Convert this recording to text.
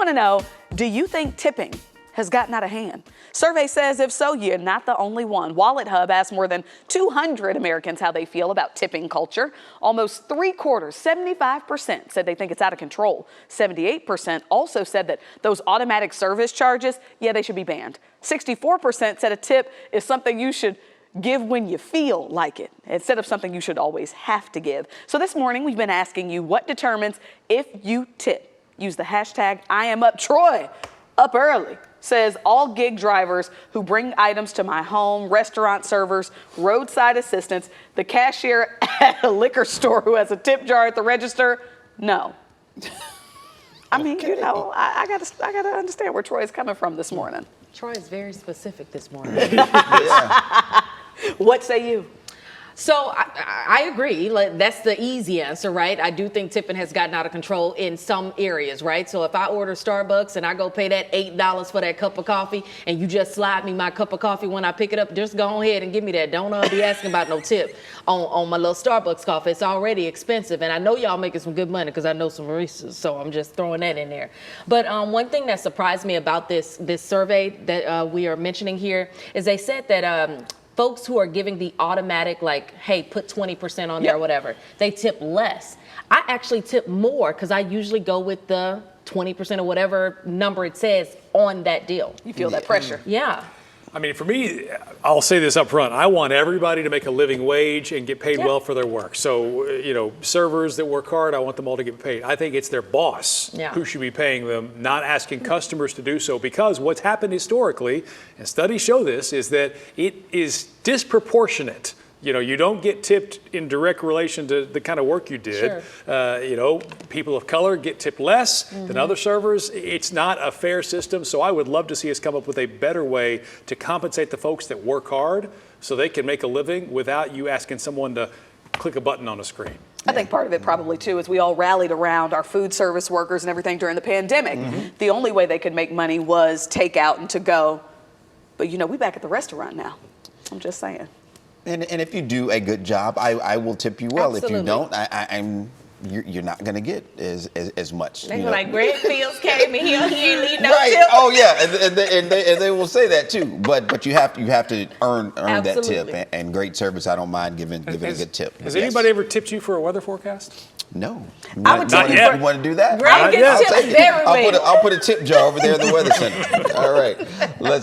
want to know, do you think tipping has gotten out of hand? Survey says if so, you're not the only one. Wallet Hub asked more than 200 Americans how they feel about tipping culture. Almost 3/4, 75% said they think it's out of control. 78% also said that those automatic service charges, yeah, they should be banned. 64% said a tip is something you should give when you feel like it, instead of something you should always have to give. So this morning, we've been asking you what determines if you tip. Use the hashtag #IamUpTroy. Up early says all gig drivers who bring items to my home, restaurant servers, roadside assistants, the cashier at a liquor store who has a tip jar at the register. No. I mean, you know, I gotta understand where Troy is coming from this morning. Troy is very specific this morning. What say you? So I agree. Like, that's the easy answer, right? I do think tipping has gotten out of control in some areas, right? So if I order Starbucks and I go pay that $8 for that cup of coffee and you just slide me my cup of coffee when I pick it up, just go ahead and give me that. Don't be asking about no tip on my little Starbucks coffee. It's already expensive. And I know y'all making some good money because I know some baristas, so I'm just throwing that in there. But one thing that surprised me about this survey that we are mentioning here is they said that folks who are giving the automatic, like, hey, put 20% on there or whatever, they tip less. I actually tip more because I usually go with the 20% or whatever number it says on that deal. You feel that pressure. Yeah. I mean, for me, I'll say this up front. I want everybody to make a living wage and get paid well for their work. So, you know, servers that work hard, I want them all to get paid. I think it's their boss who should be paying them, not asking customers to do so, because what's happened historically, and studies show this, is that it is disproportionate. You know, you don't get tipped in direct relation to the kind of work you did. You know, people of color get tipped less than other servers. It's not a fair system. So I would love to see us come up with a better way to compensate the folks that work hard so they can make a living without you asking someone to click a button on a screen. I think part of it probably too is we all rallied around our food service workers and everything during the pandemic. The only way they could make money was takeout and to go. But you know, we back at the restaurant now. I'm just saying. And if you do a good job, I will tip you well. Absolutely. If you don't, you're not going to get as much. They were like, Greg Fields came in here, he ain't leave no right. tip. Oh yeah, and they will say that too. But you have to earn that tip, and great service. I don't mind giving a good tip. Has anybody ever tipped you for a weather forecast? No. I would tip you for. You want to do that? Greg gets tips very well. I'll put a tip jar over there in the weather center. All right, let's.